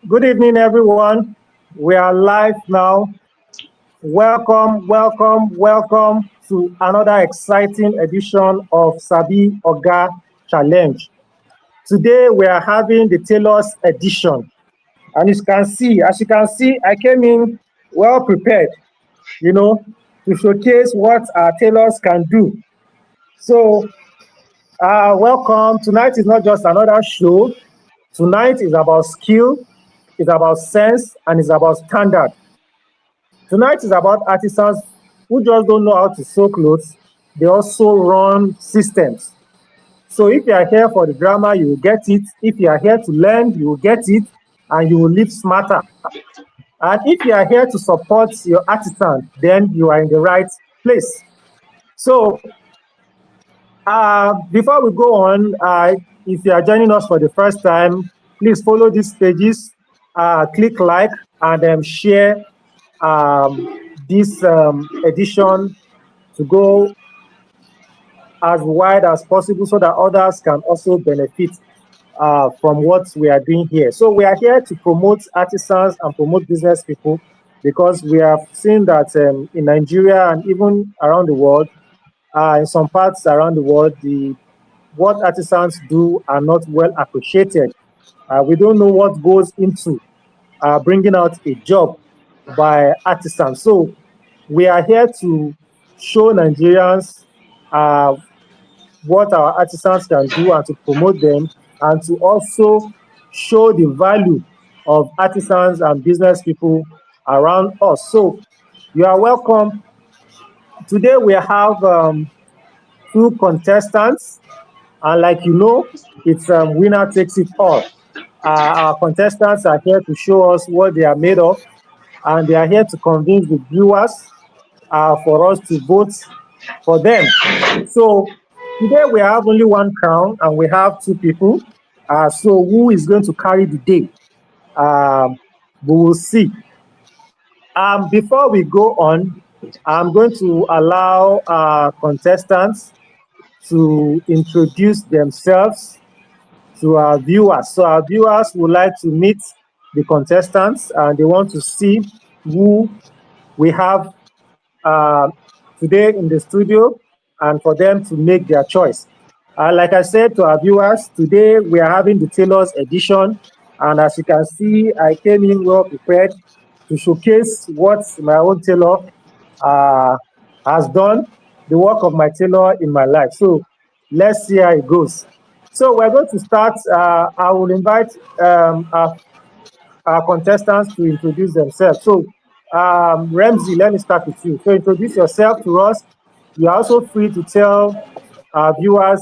Good evening, everyone. We are live now. Welcome, welcome, welcome to another exciting edition of Sabi Oga Challenge. Today we are having the Tailor'S edition, and as you can see, I came in well prepared, you know, to showcase what our tailors can do. So, welcome. Tonight is not just another show. Tonight is about skill, it's about sense, and it's about standard. Tonight is about artisans who just don't know how to sew clothes. They also run systems. So if you are here for the drama, you will get it. If you are here to learn, you will get it, and you will live smarter. And if you are here to support your artisan, then you are in the right place. So before we go on, if you are joining us for the first time, please follow these pages, click like, and share this edition to go as wide as possible so that others can also benefit from what we are doing here. So we are here to promote artisans and promote business people because we have seen that in Nigeria and even around the world, in some parts around the world, what artisans do are not well appreciated. We don't know what goes into bringing out a job by artisans. So we are here to show Nigerians what our artisans can do and to promote them, and to also show the value of artisans and business people around us. So you are welcome. Today we have two contestants, and like you know, it's winner takes it all. Our contestants are here to show us what they are made of, and they are here to convince the viewers for us to vote for them. So today we have only one crown and we have two people. So who is going to carry the day? We will see. Before we go on, I'm going to allow our contestants to introduce themselves to our viewers. So our viewers would like to meet the contestants and they want to see who we have today in the studio and for them to make their choice. Like I said to our viewers, today we are having the Tailor'S edition, and as you can see, I came in well prepared to showcase what my own tailor has done, the work of my tailor in my life. So let's see how it goes. So we're going to start. I will invite our contestants to introduce themselves. So REMZY, let me start with you. So introduce yourself to us. You're also free to tell our viewers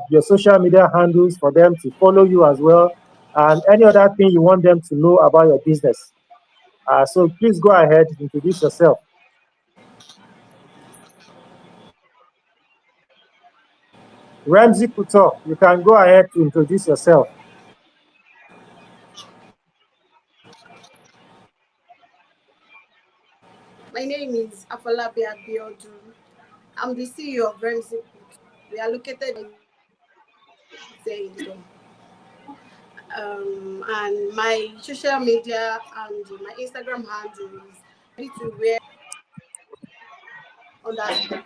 your social media handles for them to follow you as well, and any other thing you want them to know about your business. So please go ahead, introduce yourself. REMZY Couture, you can go ahead to introduce yourself. My name is Afolabi Abiodun. I'm the CEO of REMZY. We are located in and my social media and my Instagram handle is ready to wear underscore.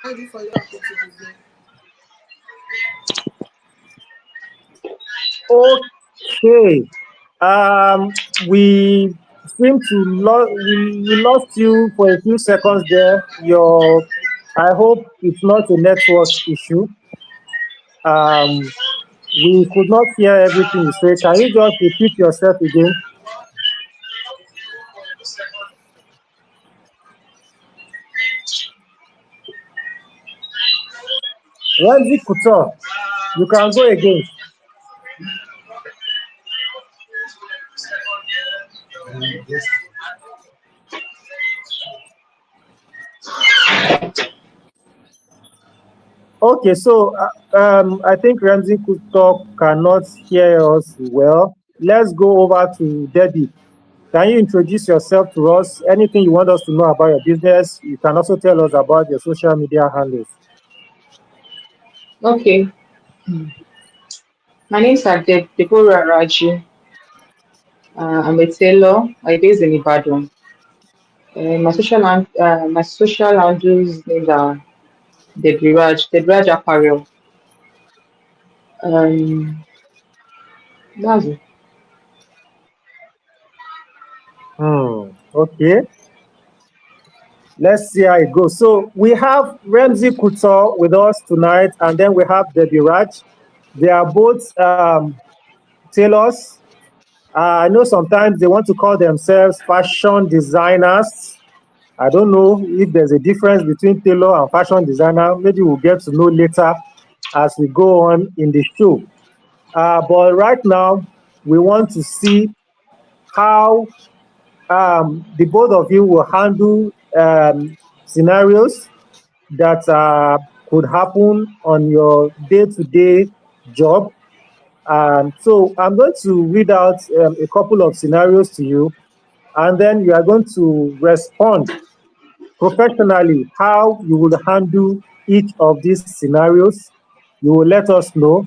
Thank you for your opportunity. Okay. We seem to we lost you for a few seconds there. I hope it's not a network issue. We could not hear everything you said. Can you just repeat yourself again? REMZY Couture, you can go again. Okay, so I think REMZY Couture cannot hear us well. Let's go over to Debbie. Can you introduce yourself to us? Anything you want us to know about your business? You can also tell us about your social media handles. Okay. My name is Deborah Raji. I'm a tailor. I based in Ibadan. My social handles names are Debraj Apparel. Um, that's it. Okay, let's see how it goes. So we have Remzi Couture with us tonight, and then we have Debbie Raj. They are both tailors. I know sometimes they want to call themselves fashion designers. I don't know if there's a difference between tailor and fashion designer. Maybe we'll get to know later as we go on in the show. But right now, we want to see how the both of you will handle scenarios that could happen on your day-to-day job. So I'm going to read out a couple of scenarios to you, and then you are going to respond professionally how you will handle each of these scenarios. You will let us know.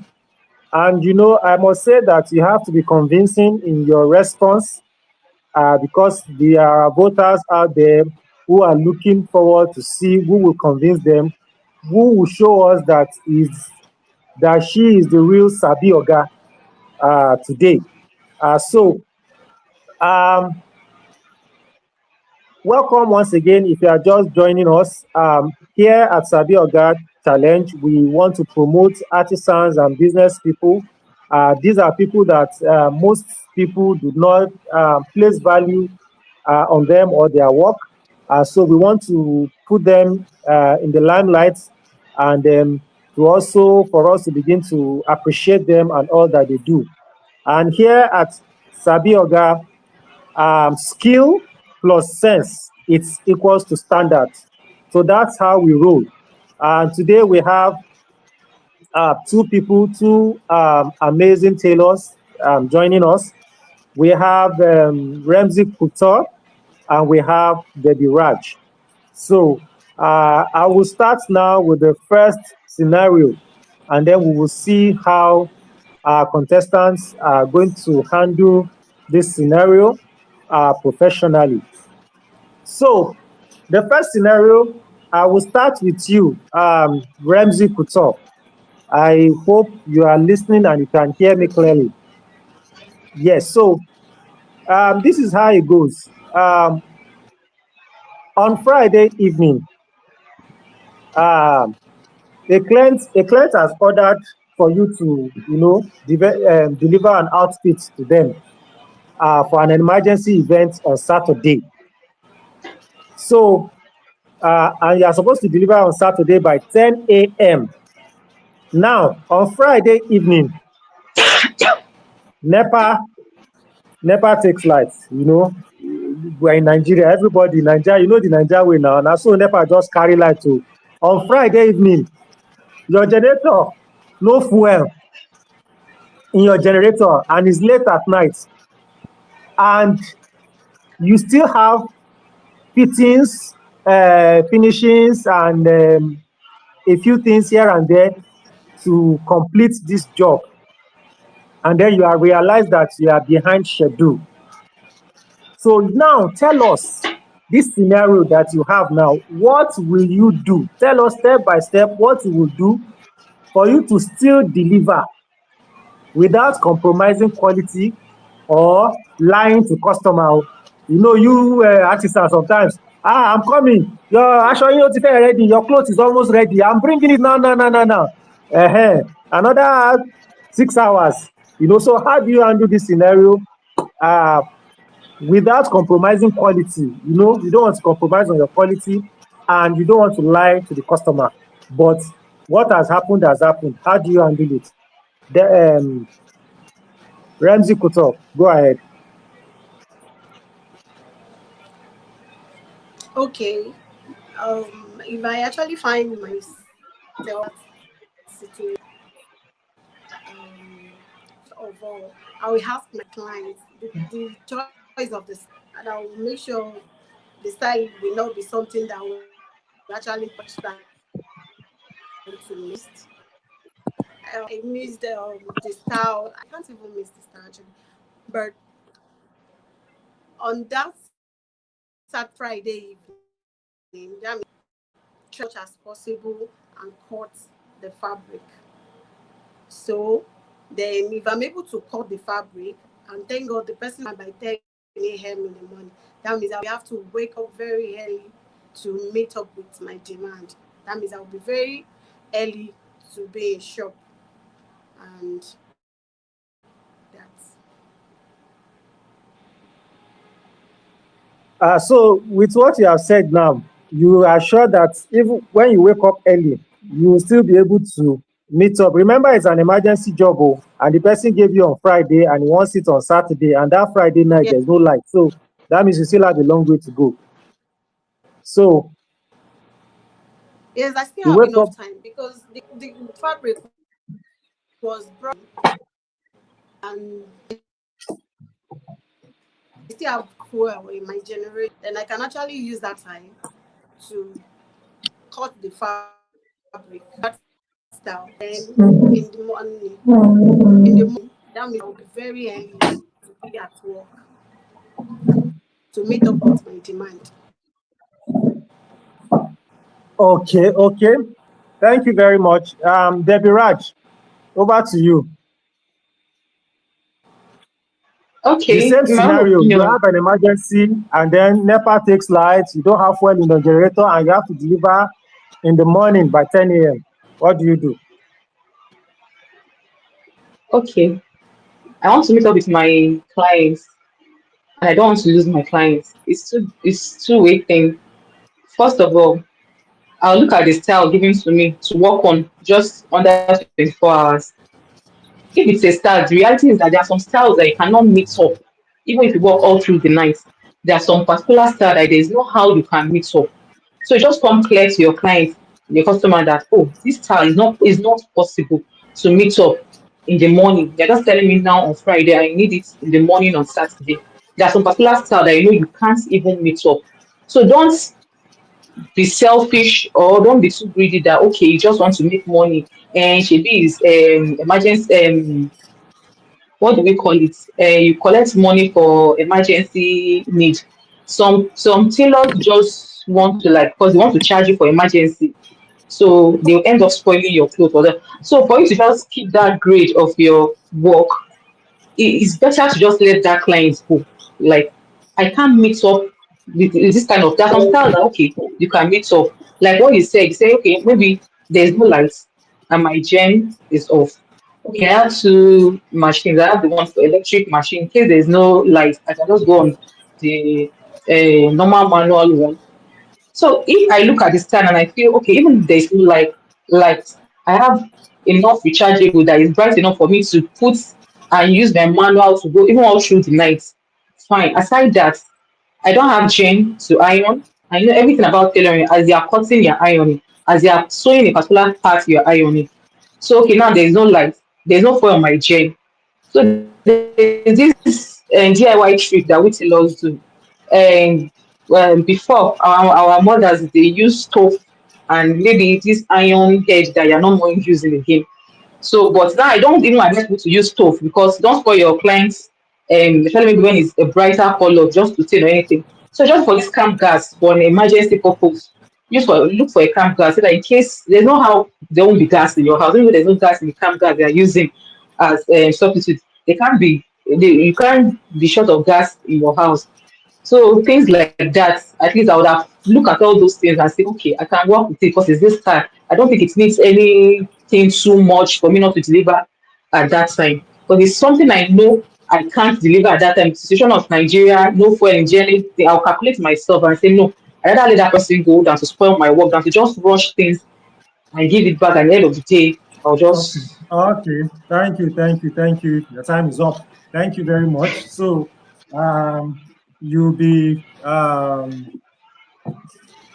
And I must say that you have to be convincing in your response because there are voters out there who are looking forward to see who will convince them, who will show us that she is the real Sabi Oga today. So, um, welcome once again. If you are just joining us, here at Sabi Oga Challenge, we want to promote artisans and business people. These are people that most people do not place value on them or their work. So we want to put them in the limelight and to also for us to begin to appreciate them and all that they do. And here at Sabi Oga, skill plus sense, it's equals to standard. So that's how we roll. And today we have two people, two amazing tailors joining us. We have Remzi Couture and we have Debbie Raj. So I will start now with the first scenario, and then we will see how our contestants are going to handle this scenario professionally. So the first scenario, I will start with you, Remzi Couture. I hope you are listening and you can hear me clearly. Yes, so this is how it goes. On Friday evening, um, a client has ordered for you to, deliver an outfit to them for an emergency event on Saturday. So, and you are supposed to deliver on Saturday by 10 a.m. Now, on Friday evening, NEPA, NEPA takes lights. We're in Nigeria. Everybody in Nigeria, the Nigeria way now. Now, so NEPA just carry light to. On Friday evening, your generator, no fuel in your generator, and it's late at night. And you still have fittings, finishings, and a few things here and there to complete this job. And then you are realized that you are behind schedule. So now tell us this scenario that you have now. What will you do? Tell us step by step what you will do for you to still deliver without compromising quality or lying to customer. You artisans sometimes, I'm coming, your aṣọ yín ó ti fẹ́ ready, your cloth is almost ready, I'm bringing it now. Another 6 hours. So how do you handle this scenario without compromising quality? You don't want to compromise on your quality and you don't want to lie to the customer, but what has happened has happened. How do you handle it? The Ramsey Couture, go ahead. Okay. If I actually find myself situation, um, of all, I will ask my clients the choice of the style, and I will make sure the style will not be something that will actually touch time to list. I missed the style. I can't even miss the style actually. But on that Friday evening, that means try as much as possible and cut the fabric. So then, if I'm able to cut the fabric, and thank God the person by 10 a.m. in the morning, that means I will have to wake up very early to meet up with my demand. That means I will be very early to be in shop, and that's So with what you have said now, you are sure that even when you wake up early, you will still be able to meet up. Remember, it's an emergency job, oh, and the person gave you on Friday and he wants it on Saturday, and that Friday night yeah. there's no light. So that means you still have a long way to go. So Yes, I still you have wake up. enough time because the fabric was brought and I still have fuel in my generator. Then I can actually use that time to cut the fabric that style. Then in the morning, that means I'll be very early to be at work to meet up with my demand. Okay, okay. Thank you very much. Debbie Raj, over to you. The Okay, same in my own scenario, you opinion, have an emergency and then NEPA takes lights, you don't have fuel in the generator, and you have to deliver in the morning by 10 a.m. What do you do? okay, I want to meet up with my clients and I don't want to lose my clients. It's two-way thing. First of all, I'll look at the style given to me to work on just under 24 hours. If it's a style, the reality is that there are some styles that you cannot meet up, even if you work all through the night. There are some particular style that there's no how you can meet up. So it just come clear to your client, your customer that this style is not possible to meet up in the morning. They're just telling me now on Friday I need it in the morning on Saturday. There are some particular style that you can't even meet up. So don't be selfish or don't be too greedy that okay you just want to make money and shebi is emergency what do we call it you collect money for emergency need. Some tailors just want to like because they want to charge you for emergency, so they'll end up spoiling your clothes for them. So for you to just keep that grade of your work, it's better to just let that client go. Like, I can't mix up with this kind of, there's some style that, okay, you can mix up. Like what you say, okay, maybe there's no lights and my gen is off. Okay, I have two machines. I have the one for electric machine. In case there's no light, I can just go on the normal manual one. So if I look at the stand and I feel okay, even if there's no light, I have enough rechargeable that is bright enough for me to put and use my manual to go even all through the night. Fine. Aside that, I don't have chain to iron. I know everything about tailoring. As you are cutting, you're ironing. As you are sewing a particular part, you're ironing. So okay, now there's no light, there's no foil on my chain. So there's this DIY trick that we tailors do. And before our mothers they use stove and maybe this iron head that you're not more using again. So, but now I don't even advise people to use stove because don't spoil your clients, especially maybe when it's a brighter color, just to say or anything. So, just for this camp gas for an emergency purpose, look for a camp gas so that in case there's no how there won't be gas in your house, even though there's no gas in the camp gas they are using as substitute, you can't be short of gas in your house. So things like that, at least I would have look at all those things and say, okay, I can work with it because it's this time. I don't think it needs anything too much for me not to deliver at that time. But it's something I know I can't deliver at that time. The situation of Nigeria, no fuel in journey, I'll calculate myself and say, no, I rather let that person go than to spoil my work, than to just rush things and give it back at the end of the day. I'll Okay, just okay. Thank you, thank you, thank you. The time is up. Thank you very much. So, you'll be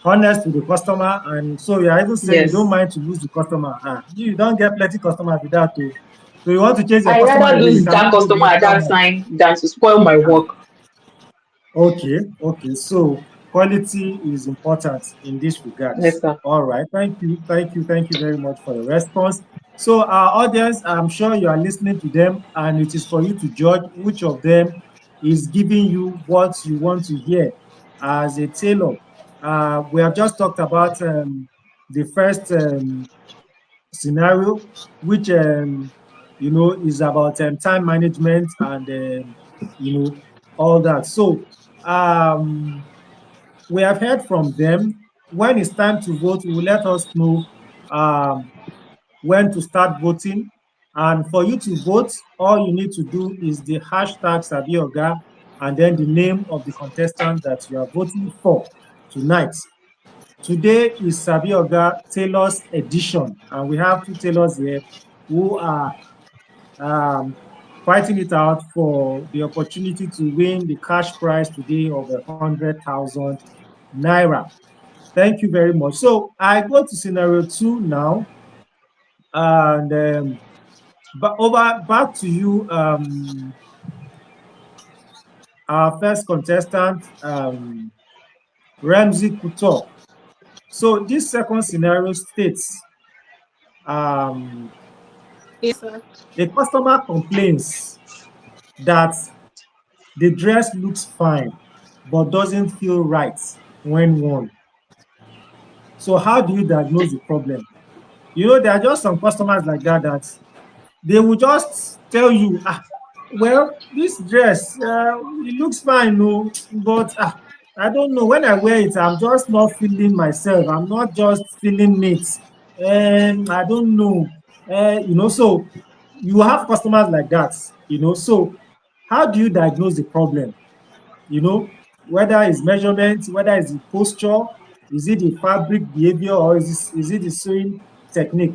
honest with the customer, and so you're even saying you don't yes. mind to lose the customer. You don't get plenty customers with that too. So you want to chase your I customer rather away, you lose that cannot go the customer at extra that mile. time than to spoil my work. Okay, okay. So quality is important in this regards. Yes, sir. All right. Thank you, thank you, thank you very much for the response. So our audience, I'm sure you are listening to them, and it is for you to judge which of them is giving you what you want to hear as a tailor. We have just talked about the first scenario, which is about time management and all that. So um, we have heard from them. When it's time to vote, you will let us know um, when to start voting. And for you to vote, all you need to do is the hashtag Sabi Oga and then the name of the contestant that you are voting for tonight. Today is Sabi Oga Tailor'S edition, and we have two tailors here who are um, fighting it out for the opportunity to win the cash prize today of 100,000 naira. Thank you very much. So I go to scenario two now, and but over back to you, our first contestant, Ramsey Kuto. So this second scenario states um, Yes, sir. a customer complains that the dress looks fine but doesn't feel right when worn. So how do you diagnose the problem? There are just some customers like that they will just tell you, well, this dress, it looks fine, no, but I don't know. When I wear it, I'm just not feeling myself. I'm not just feeling it. And I don't know. So you have customers like that. So how do you diagnose the problem? Whether it's measurement, whether it's the posture, is it the fabric behavior, or is it the sewing technique?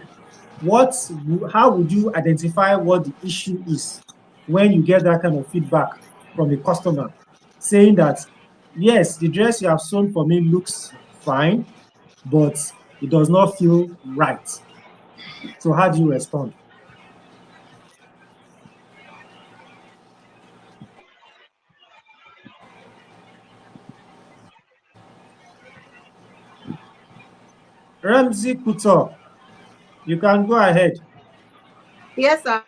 How would you identify what the issue is when you get that kind of feedback from a customer saying that, yes, the dress you have sewn for me looks fine, but it does not feel right? So how do you respond? Ramsey Kuto, you can go ahead. Yes, sir.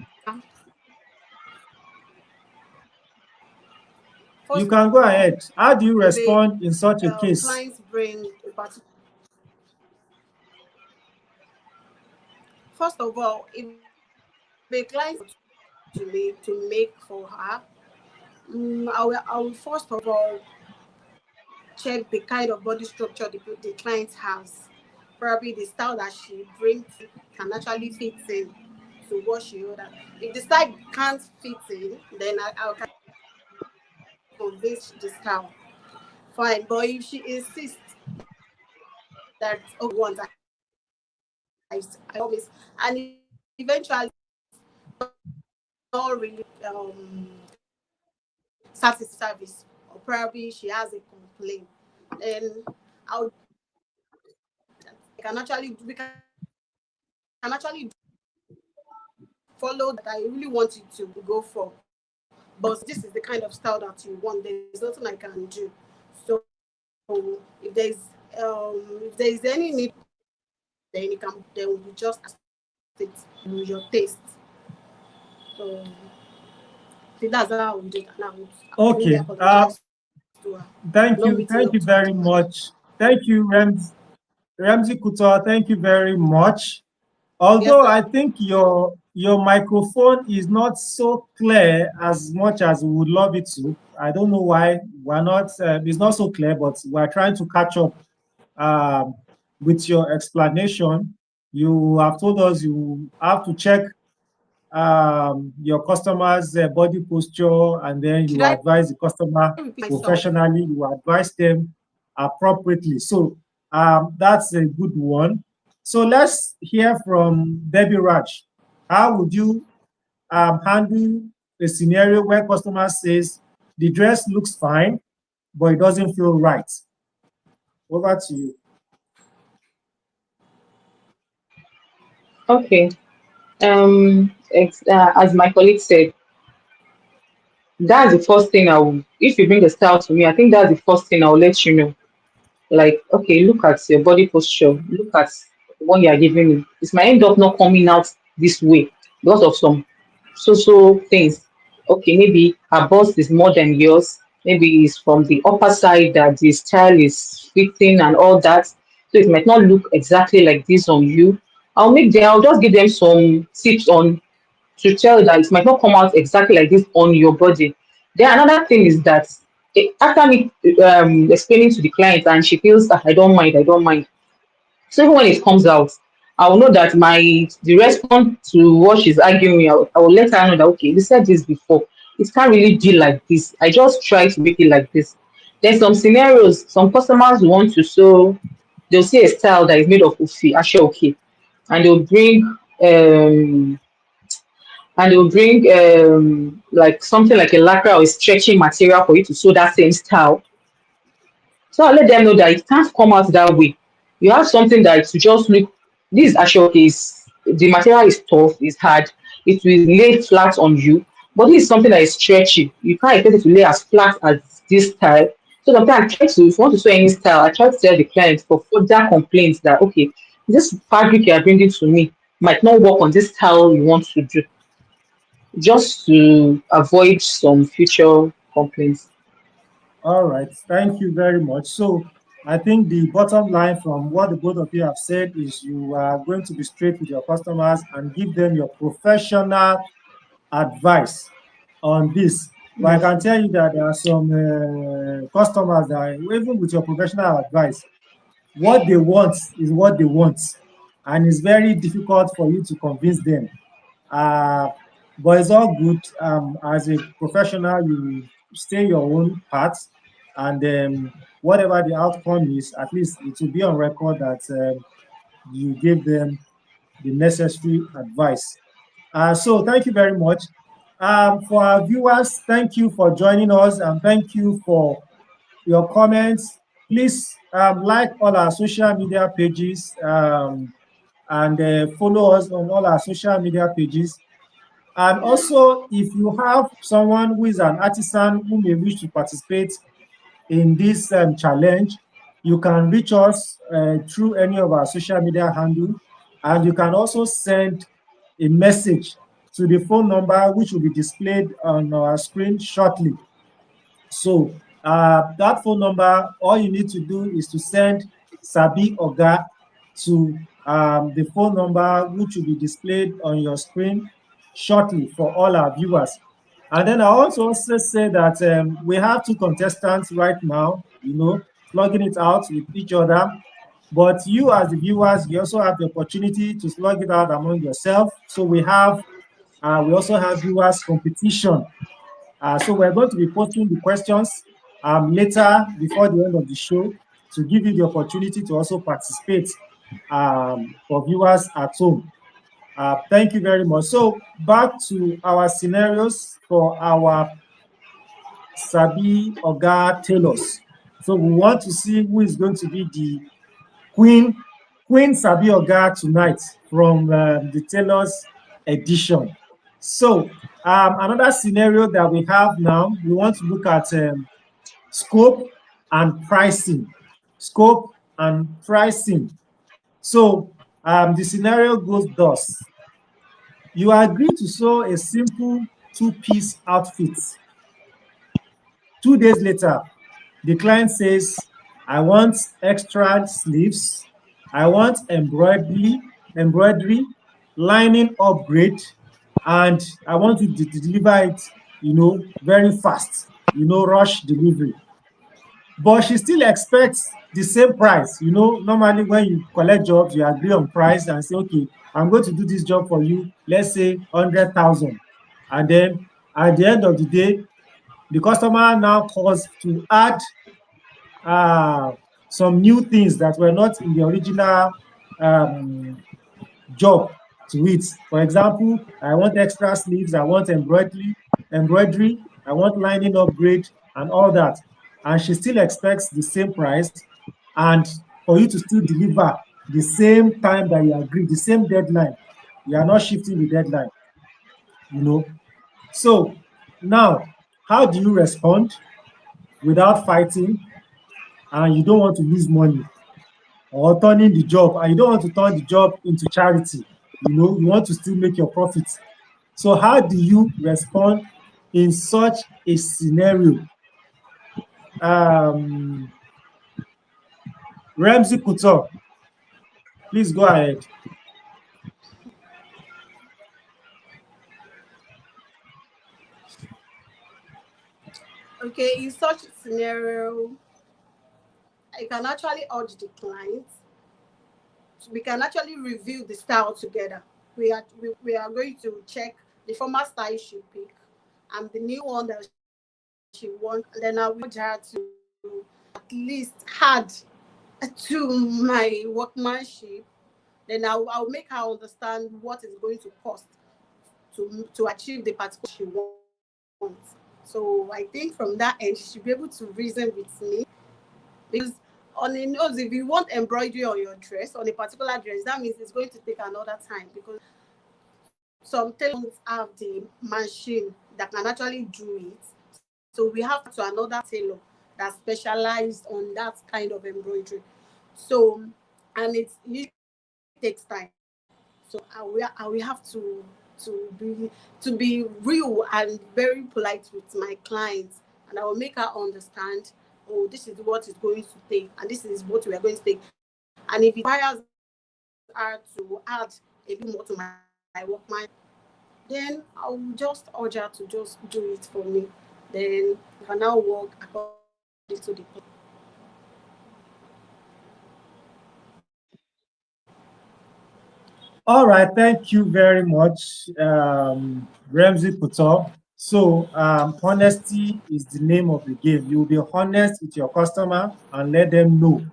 You First can of go all, ahead. How do you if a respond in such a case? clients bring a particular, first of all, if a client to me to make for her, I will first of all check the kind of body structure the client has. Probably the style that she brings can actually fit in to what she ordered. If the style can't fit in, then I can convince the style. Fine. But if she insists that, oh, once I promise, and eventually not really service, or probably she has a complaint, then I'll can actually we can actually follow that I really want you to go for. But this is the kind of style that you want. There's nothing I can do. So if there's any need, then you can then we just adjust it to your taste. So see, that's how we do it. And I would really Okay. apologize to her Thank not you. meeting Thank up you to her very demand. much. Thank you, Ramsey Kuto. Thank you very much. Yes, Although sir. I think your microphone is not so clear as much as we would love it to. I don't know why we're not. It's not so clear, but we're trying to catch up um, with your explanation. You have told us you have to check your customer's body posture, and then Should you I advise the customer repeat myself? professionally. You advise them appropriately. So that's a good one. So let's hear from Debbie Raj. How would you handle a scenario where customer says the dress looks fine, but it doesn't feel right? Over to you. Okay. As my colleague said, that's the first thing I will. If you bring a style to me, I think that's the first thing I'll let you know. Like, okay, look at your body posture. Look at what you are giving me. It might end up not coming out this way because of some so things. Okay, maybe her bust is more than yours. Maybe it's from the upper side that the style is fitting and all that. So it might not look exactly like this on you. I'll just give them some tips on to tell that it might not come out exactly like this on your body. Then another thing is that after me explaining to the client and she feels that I don't mind. So even when it comes out, I will know that the response to what she's arguing, I will let her know that okay, we said this before. It can't really be like this. I just try to make it like this. There's some scenarios, some customers want to sew, they'll see a style that is made of ufi, actually okay, and um they'll bring like something like a lacquer or a stretching material for you to sew that same style. So I let them know that it can't come out that way. You have something that to just look. This Ashok is the material is tough, is hard. It will lay flat on you, but this is something that is stretchy. You can't expect it to lay as flat as this style. So sometimes I try to, if you want to sew any style, I try to tell the client for further complaints that okay, this fabric you are bringing to me might not work on this style you want to do, just to avoid some future complaints. All right, thank you very much. So I think the bottom line from what the both of you have said is you are going to be straight with your customers and give them your professional advice on this. But I Yes. can tell you that there are some customers that, even with your professional advice, what they want is what they want, and it's very difficult for you to convince them. Uh, but it's all good. As a professional, you stay your own path, and whatever the outcome is, at least it will be on record that you gave them the necessary advice. So thank you very much. For our viewers, thank you for joining us, and thank you for your comments. Please like all our social media pages, and follow us on all our social media pages. And also, if you have someone who is an artisan who may wish to participate in this challenge, you can reach us through any of our social media handle, and you can also send a message to the phone number which will be displayed on our screen shortly. So that phone number, all you need to do is to send Sabi Oga to the phone number which will be displayed on your screen shortly for all our viewers. And then I also say that we have two contestants right now, slugging it out with each other. But you as the viewers, you also have the opportunity to slug it out among yourself. So we also have viewers competition. So we're going to be posting the questions later before the end of the show to give you the opportunity to also participate for viewers at home. Thank you very much. So back to our scenarios for our Sabi Oga Tailor'S. So we want to see who is going to be the Queen Sabi Oga tonight from the Tailor'S edition. So another scenario that we have now, we want to look at scope and pricing. Scope and pricing. So the scenario goes thus. You agree to sew a simple two-piece outfit. 2 days later, the client says, I want extra sleeves, I want embroidery, lining upgrade, and I want you to deliver it, very fast, rush delivery. But she still expects the same price. Normally when you collect jobs, you agree on price and say, okay, I'm going to do this job for you, let's say 100,000. And then at the end of the day, the customer now calls to add some new things that were not in the original job to it. For example, I want extra sleeves, I want embroidery, I want lining upgrade and all that. And she still expects the same price, and for you to still deliver the same time that you agreed, the same deadline. You are not shifting the deadline, So now, how do you respond without fighting, and you don't want to lose money, or turning the job, and you don't want to turn the job into charity? you want to still make your profits. So how do you respond in such a scenario? REMZY Couture, please go ahead. Okay, in such scenario, I can actually urge the client. We can actually review the style together. We are going to check the former style she picked and the new one that she wants. And then I will urge her to at least add to my workmanship. Then I'll make her understand what is going to cost to achieve the particular she wants. So I think from that end, she should be able to reason with me. Because on a nose, if you want embroidery on your dress, on a particular dress, that means it's going to take another time, because some tailors have the machine that can actually do it. So we have to another tailor that specialized on that kind of embroidery. So, and it takes time. So I will have to be real and very polite with my clients, and I will make her understand. Oh, this is what it's going to take, and this is what we are going to take. And if it requires her to add a bit more to my workman, then I will just urge her to just do it for me. Then we can now work according to the plan. All right, thank you very much, REMZY Couture. So honesty is the name of the game. You'll be honest with your customer and let them know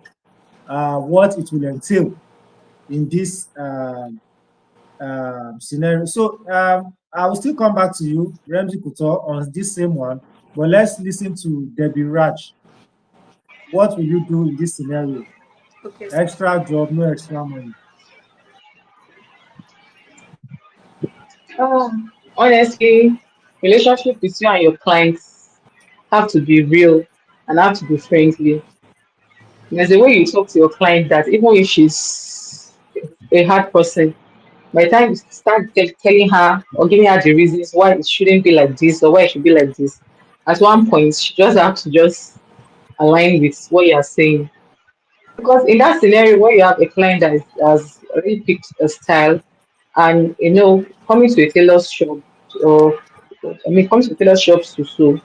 what it will entail in this scenario. So I will still come back to you, REMZY Couture, on this same one, but let's listen to Debbie Raj. What will you do in this scenario? Okay, sir. Extra job, no extra money. Honestly, relationship with you and your clients have to be real and have to be friendly. There's a way you talk to your client that even if she's a hard person, by the time you start telling her or giving her the reasons why it shouldn't be like this or why it should be like this, at one point she just have to just align with what you are saying. Because in that scenario where you have a client that has already picked a style, and coming to a tailor's shop, or coming to a tailor's shop to sew,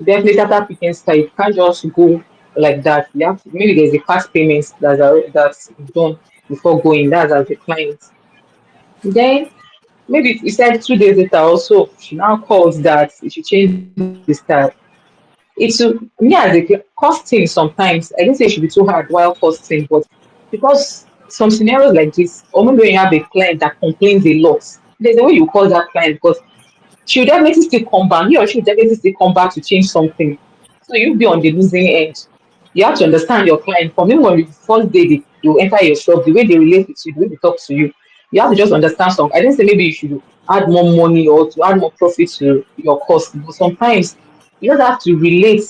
definitely after picking style, you can't just go like that. You have to, maybe there's a fast payment that's done before going. That's as a client. Then maybe you said 2 days later also, she now calls that she change the style. It's me as a costing sometimes. I didn't say it should be too hard while costing, but because some scenarios like this, or maybe when you have a client that complains a lot, there's a way you call that client because she'll definitely still come back. He or she will definitely still come back to change something. So you'll be on the losing end. You have to understand your client. For me, when the first day they will enter your shop, the way they relate with you, the way they talk to you, you have to just understand some. I didn't say maybe you should add more money or to add more profit to your cost, but sometimes you just have to relate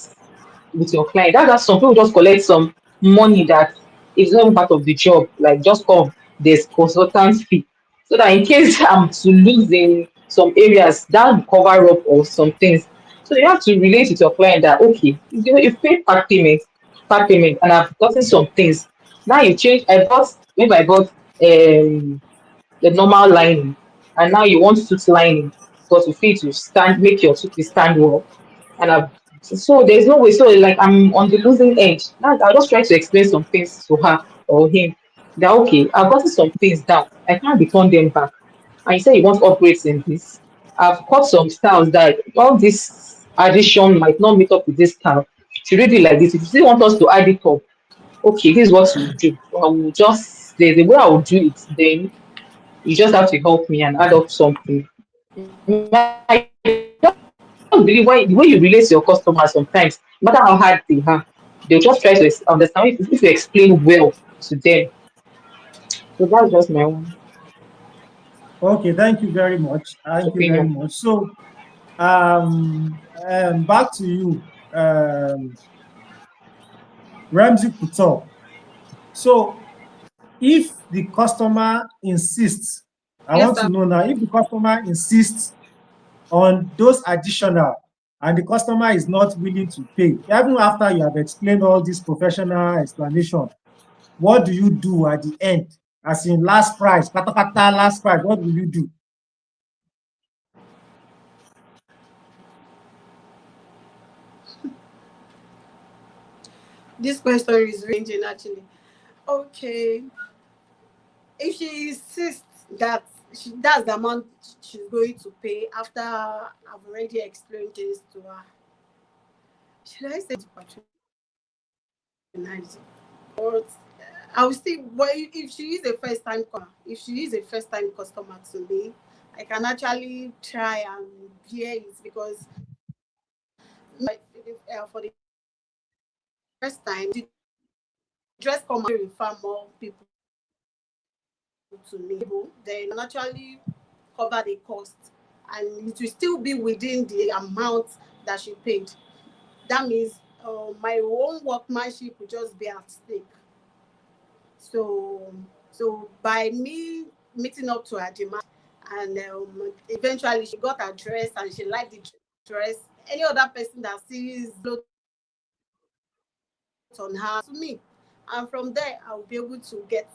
with your client. That's why some people just collect some money that is not even part of the job, like just come, there's consultant fee. So that in case I'm to lose in some areas, that will cover up or some things. So you have to relate with your client that okay, you've paid part payment, and I've gotten some things. Now you change. I bought the normal lining, and now you want suit lining because you feel to stand, make your suit stand well. And so there's no way. So like I'm on the losing edge. Now I'll just try to explain some things to her or him. That okay, I've gotten some things down. I can't return them back. And you say you want upgrades in this. I've cut some styles that all this addition might not meet up with this style. Should we do it like this? If you still want us to add it up, okay, this is what we'll do. I will just there's a way I will do it. Then you just have to help me and add up something. I just believe the way you relate to your customers sometimes, no matter how hard they are, they'll just try to understand if you explain well to them. So that's just my own Okay, thank you very much. Thank you very opinion. much. So back to you, REMZY Couture. So if the customer insists, I Yes, want to sir. know now, if the customer insists on those additional and the customer is not willing to pay, even after you have explained all this professional explanation, what do you do at the end? As in last price, katakata last price, what will you do? This question is ranging actually. Okay. If she insists that that's the amount she's going to pay after I've already explained this to her, should I say to patronize? But I will still, but if she is a first time customer to me, I can actually try and bear it because for the first time, the dress come and refer more people to me, then naturally cover the cost and it will still be within the amount that she paid. That means my own workmanship will just be at stake. So by me meeting up to her demand and eventually she got her dress and she liked the dress, any other person that sees clothes on her to me, and from there I'll be able to get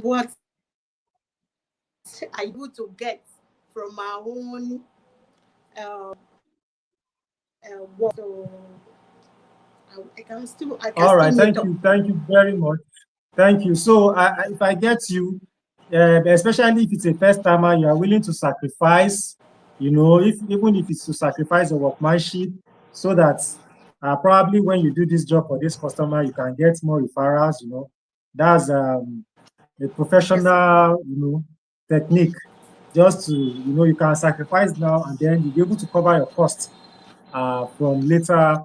what I able to get from my own uh, work. So I can All still right, meet up. thank you very much. Thank you. So if I get you, especially if it's a first timer, you are willing to sacrifice, if even if it's to sacrifice the workmanship, so that probably when you do this job for this customer, you can get more referrals. That's a Yes, sir. professional, technique. Just to, you can sacrifice now, and then you'll be able to cover your costs from later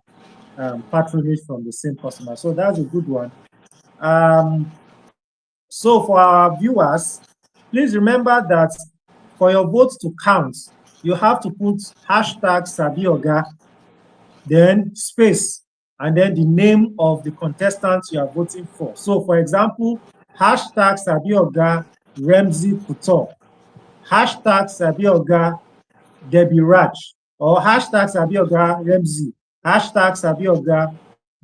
patronage from the same customer. So that's a good one. Um, so for our viewers, please remember that for your votes to count, you have to put hashtag Sabi Oga, then space, and then the name of the contestant you are voting for. So for example, hashtag Sabi Oga REMZY Couture, hashtag Sabi Oga Debbie Raj, or hashtag Sabi Oga REMZY, hashtag Sabi Oga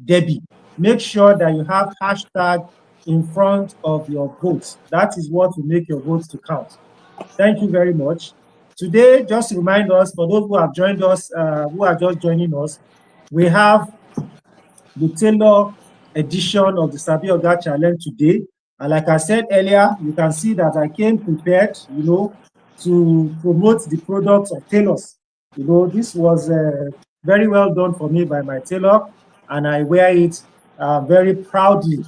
Debbie. Make sure that you have hashtag in front of your votes. That is what will make your votes to count. Thank you very much. Today, just to remind us, for those who have joined us, who are just joining us, we have the Tailor edition of the Sabi Oga Challenge today. And like I said earlier, you can see that I came prepared, to promote the products of Tailor'S. This was very well done for me by my tailor, and I wear it very proudly.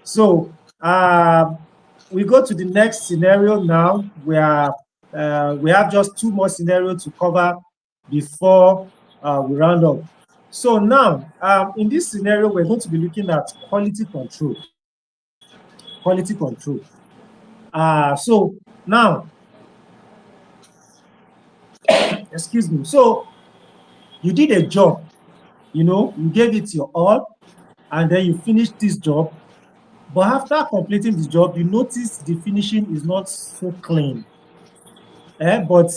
So we go to the next scenario now, where we have just two more scenarios to cover before we round up. So now, in this scenario, we're going to be looking at quality control. Quality control. So now, excuse me. So you did a job, you gave it your all, and then you finished this job. But after completing the job, you notice the finishing is not so clean. But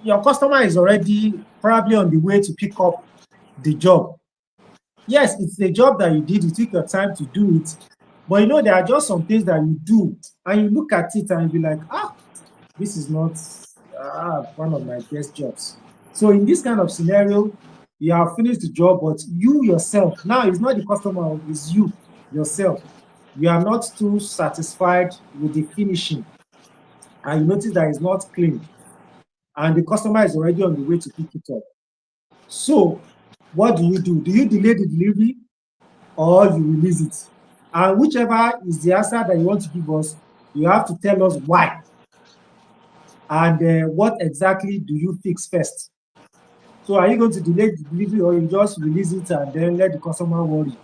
your customer is already probably on the way to pick up the job. Yes, it's a job that you did, you took your time to do it, but there are just some things that you do and you look at it and you be like, this is not one of my best jobs. So in this kind of scenario, you have finished the job, but you yourself, now it's not the customer, it's you yourself. You are not too satisfied with the finishing, and you notice that it's not clean, and the customer is already on the way to pick it up. So what do you do? Do you delay the delivery or you release it? And whichever is the answer that you want to give us, you have to tell us why. And what exactly do you fix first? So are you going to delay the delivery, or you just release it and then let the customer worry?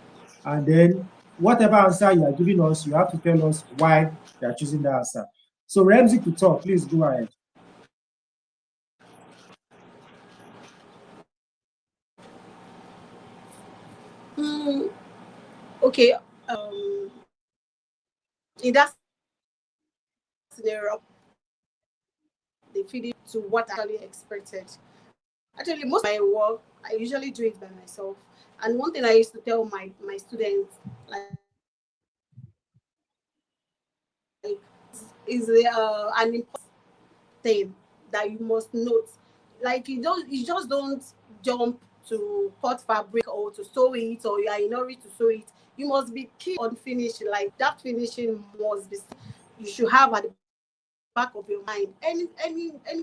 And then whatever answer you are giving us, you have to tell us why you are choosing that answer. So REMZY to talk, please go ahead. Hmm. Okay. Um. in that scenario, they feed it to what I actually expected. Actually, most of my work, I usually do it by myself. And one thing I used to tell my students, like, is an important thing that you must note. Like you just don't jump to cut fabric or to sew it, or you are in a hurry to sew it. You must be keen on finishing. Like that finishing must be. You should have at the back of your mind any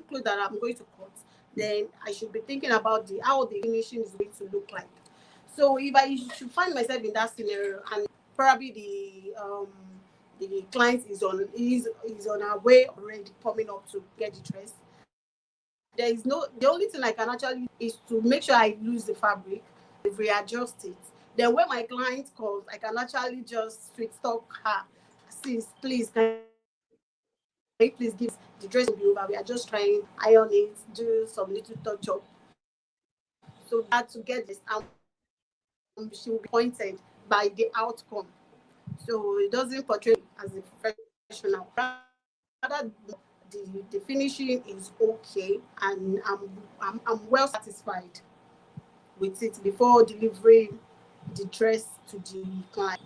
clothes that I'm going to cut. Then I should be thinking about the how the finishing is going to look like. So if I should find myself in that scenario, and probably the client is on our way already coming up to get the dress, there is no the only thing I can actually is to make sure I lose the fabric, readjust it. Then when my client calls, I can actually just straight talk her, sis, please can you please give the dress will be over. We are just trying iron it, do some little touch up. So that to get this, she will be pointed by the outcome. So it doesn't portray as a professional. Rather, the finishing is okay, and I'm well satisfied with it before delivering the dress to the client.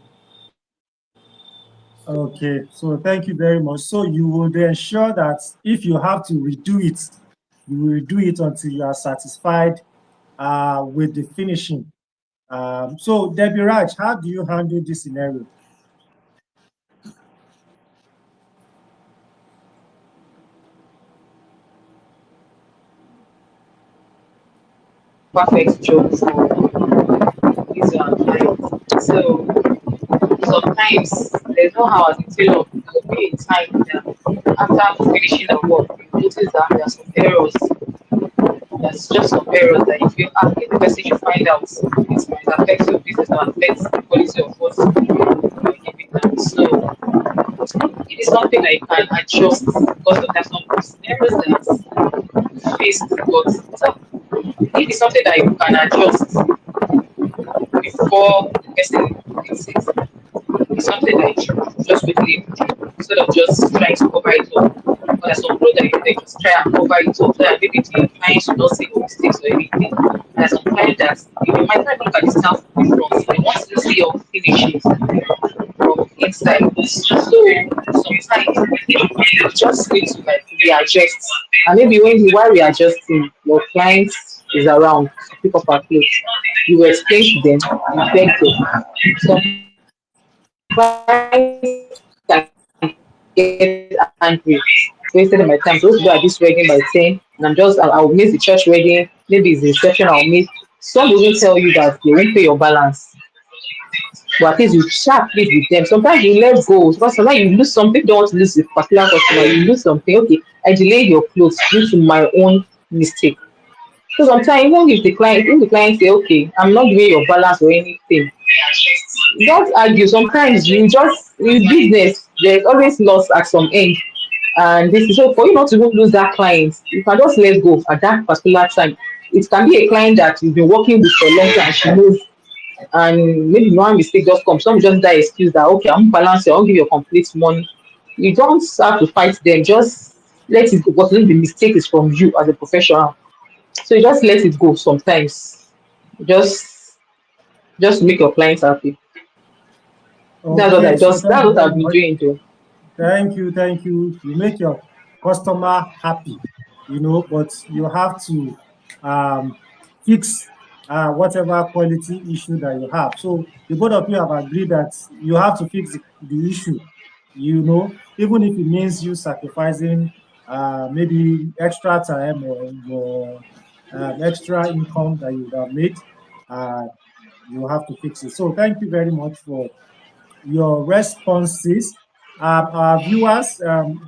Okay, so thank you very much. So you will ensure that if you have to redo it, you will redo it until you are satisfied with the finishing. So Debbie Raj, how do you handle this scenario? Perfect job for this client. So sometimes there's no how as a tailor, there will be a time that after finishing the work, you notice that there are some errors. There's just some errors that if you ask the person you find out, it might affect your business or affect the quality of what you're giving them. So it is something that you can adjust because sometimes some scenarios that you face, but if it's something that you can adjust before the person fixes it, it's something that you should just quickly do instead of just trying to cover it up. But there's some clothes that you can just try and cover it up so that maybe the client should not see no mistakes or anything. There's some client that you might not look at the staff from the front, they want to see your finishes from inside. So sometimes you just need to like readjust. And maybe while readjusting, your client is around to pick up our clothes. You will explain to them, you beg them. Some clients can get angry. Wasted my time. Supposed to do at this wedding by 10, and I'll miss the church wedding. Maybe it's the reception I'll miss. Some will even tell you that they won't pay your balance. But at least you sharp plead with them. Sometimes you let go because sometimes you lose something, you don't want to lose a particular customer, you lose something. Okay, I delayed your clothes due to my own mistake. So sometimes even the client say, okay, I'm not giving your balance or anything, don't argue. Sometimes you just in business, there's always loss at some end. And this is so for you not to even lose that client, you can just let go at that particular time. It can be a client that you've been working with for a long time, she knows, and maybe one mistake just comes. Some just that excuse that okay, I'm balance you, I'll give you complete money. You don't have to fight them, just let it go. But the mistake is from you as a professional. So you just let it go sometimes. Just just make your clients happy. Okay, so thank That's you what very I've been much. doing too. Thank you, thank you. You make your customer happy, but you have to um, fix whatever quality issue that you have. So the both of you have agreed that you have to fix the issue, even if it means you sacrificing maybe extra time or your extra income that you would have made, uh, you have to fix it. So thank you very much for your responses. Our viewers,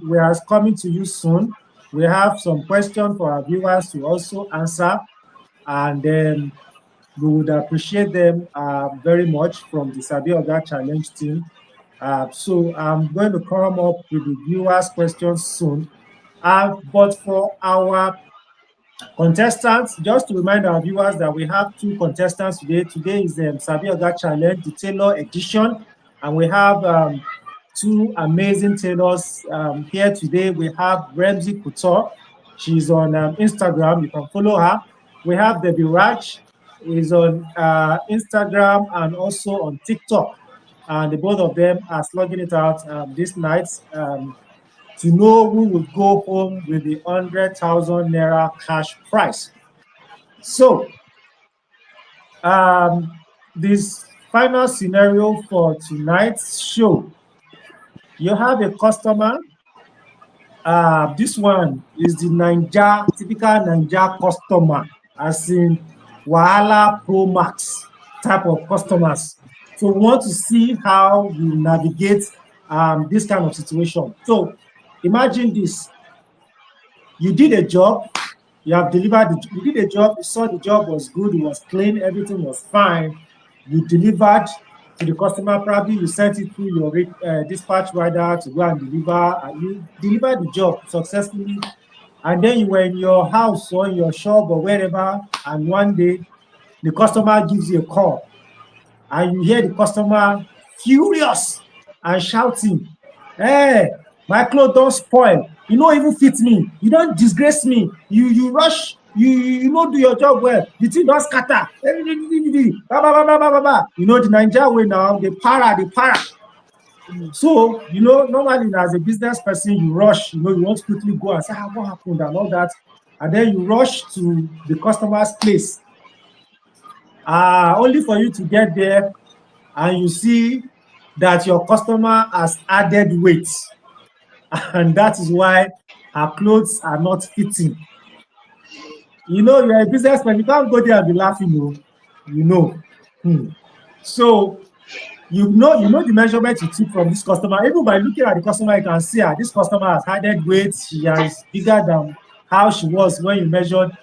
we are coming to you soon. We have some questions for our viewers to also answer, and then we would appreciate them very much from the Sabi Oga Challenge team. So I'm going to come up with the viewers' questions soon. But for our contestants, just to remind our viewers that we have two contestants today. Today is the Sabi Oga Challenge, the Tailor edition, and we have two amazing tailors here today. We have REMZY Couture. She's on Instagram. You can follow her. We have Debbie Raj, is on Instagram and also on TikTok. And the both of them are slugging it out this night to know who will go home with the 100,000 naira cash prize. So, this final scenario for tonight's show, you have a customer. This one is the typical Naija customer, as in Wahala Pro Max type of customers. So we want to see how you navigate this kind of situation. So imagine this: you did a job, you have delivered, you did a job, you saw the job was good, it was clean, everything was fine. You delivered to the customer, probably you sent it through your dispatch rider to go and deliver, and you delivered the job successfully. And then you were in your house or in your shop or wherever, and one day the customer gives you a call, and you hear the customer furious and shouting, "Hey, my clothes don't spoil. You don't even fit me. You don't disgrace me. You rush. You don't do your job well. The thing don't scatter. Ba, ba, ba, ba, ba, ba, ba." You know the Nigeria way now. They para, they para. So normally as a business person, you rush. You want to quickly go and say, what happened and all that, and then you rush to the customer's place. Only for you to get there and you see that your customer has added weight, and that is why her clothes are not fitting. You're a businessman, you can't go there and be laughing. So you know the measurement you took from this customer. Even by looking at the customer, you can see this customer has added weight. She is bigger than how she was when you measured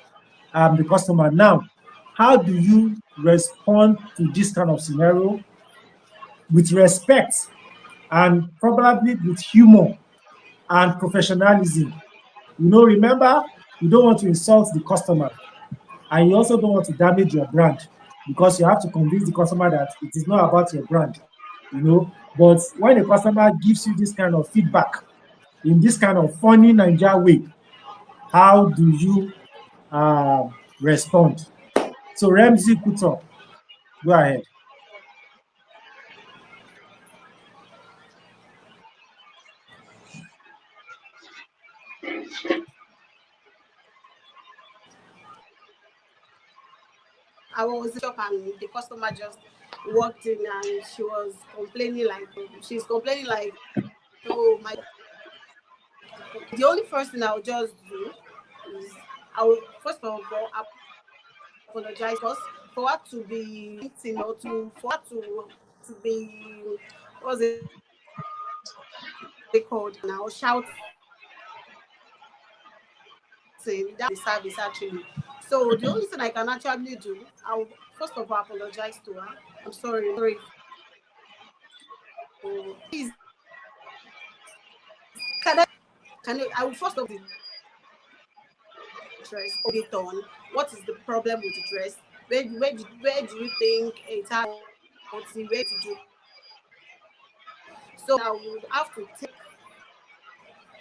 the customer. Now, how do you respond to this kind of scenario? With respect and probably with humor and professionalism. Remember, you don't want to insult the customer, and you also don't want to damage your brand, because you have to convince the customer that it is not about your brand. But when a customer gives you this kind of feedback in this kind of funny Naija way, how do you respond? So REMZY Couture, go ahead. I was in shop and the customer just walked in and she was complaining like, oh my. The only first thing I'll just do is I will first of all apologize for her to be for her to be, what's it called now, shouting that the service actually. So the only thing I can actually do, I'll first of all apologize to her. I'm sorry for please I will first of all dress it on. What is the problem with the dress? Where do you think it has where to do? So I would have to take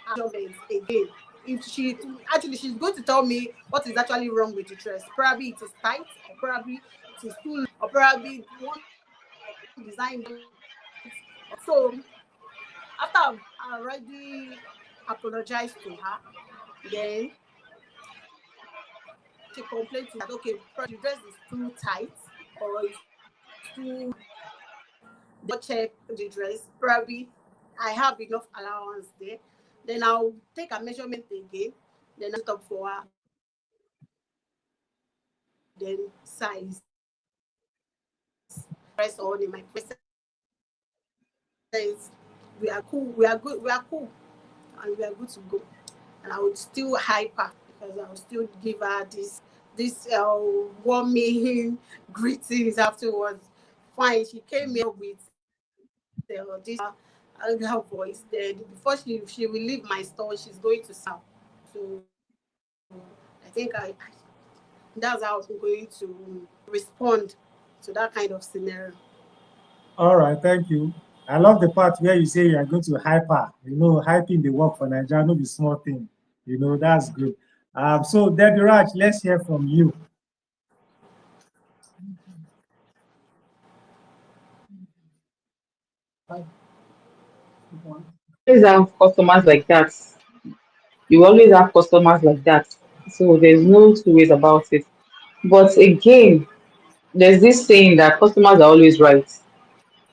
measurements again. If she's going to tell me what is actually wrong with the dress. Probably it is tight, or probably it is too, or probably one design. So after I've already apologized to her, then she complained to me that okay, the dress is too tight or it's too. Don't check the dress. Probably I have enough allowance there. Then I'll take a measurement again. Then I'll stop for her. Then size. Press on in my presence. We are cool. We are good. We are cool, and we are good to go. And I would still hype her because I would still give her this warming greetings afterwards. Fine, she came here with this her voice. Then before she will leave my store, she's going to sell. So I think that's how I'm going to respond to that kind of scenario. All right, thank you. I love the part where you say you are going to hyper. Hyping the work for Nigeria, no be small thing. That's good. So Debbie Raj, let's hear from you. Always have customers like that. You always have customers like that. So there's no two ways about it. But again, there's this saying that customers are always right. Hmm.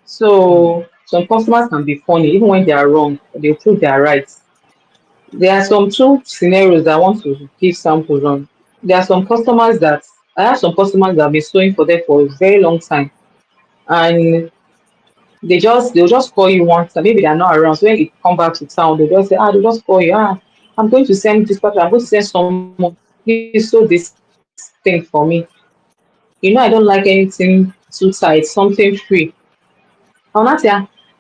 So some customers can be funny, even when they are wrong, they prove they are right. There are some two scenarios that I want to give samples on. There are some customers that I have some customers that have been sewing for them for a very long time, and they'll just call you once, and maybe they're not around. So when they come back to town, they'll just say, they'll just call you, I'm going to send this person, I'm going to send someone, please sew this thing for me. I don't like anything too tight, something free. I'll not say,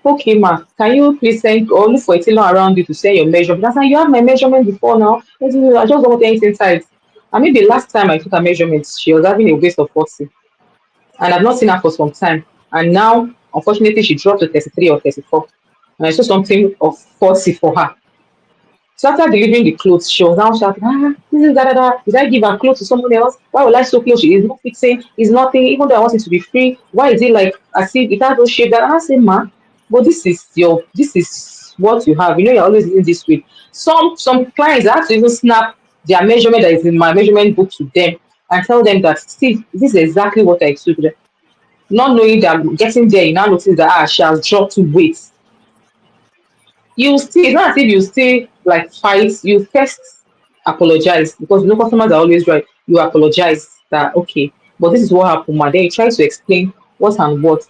okay, ma, can you please send or look for a tailor around you to send your measurement? That's like, you have my measurement before now. I just don't want anything tight. I mean, the last time I took her measurements, she was having a waist of 40, and I've not seen her for some time. And now, unfortunately, she dropped to 33 or 34. And I saw something of 40 for her. So after delivering the clothes, she was now shouting, this is da da da. Did I give her clothes to someone else? Why will I sew clothes? It's not fixing, it's nothing. Even though I want it to be free, why is it like as if it has no shape? That I say, ma, but this is what you have. You're always using this way. Some clients I have to even snap their measurement that is in my measurement book to them and tell them that see, this is exactly what I took. Not knowing that getting there, you now notice that she has dropped two weights. You still, it's not as if you still like fight, you first apologize because customers are always right. You apologize that okay, but this is what happened, man. Then you try to explain what and what.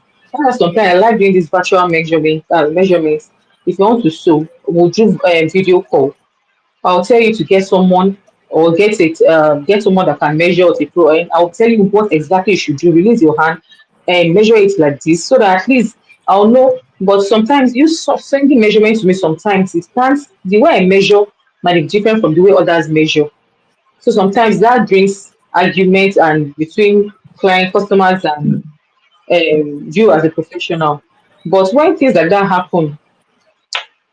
Sometimes I like doing this virtual measurements. If you want to sew, we'll do video call. I'll tell you to get someone or get someone that can measure at a pro, and I'll tell you what exactly you should do. Release your hand and measure it like this, so that at least I'll know. But sometimes sending measurements to me, sometimes it can't. The way I measure might be different from the way others measure. So sometimes that brings arguments and between client customers and you as a professional. But when things like that happen,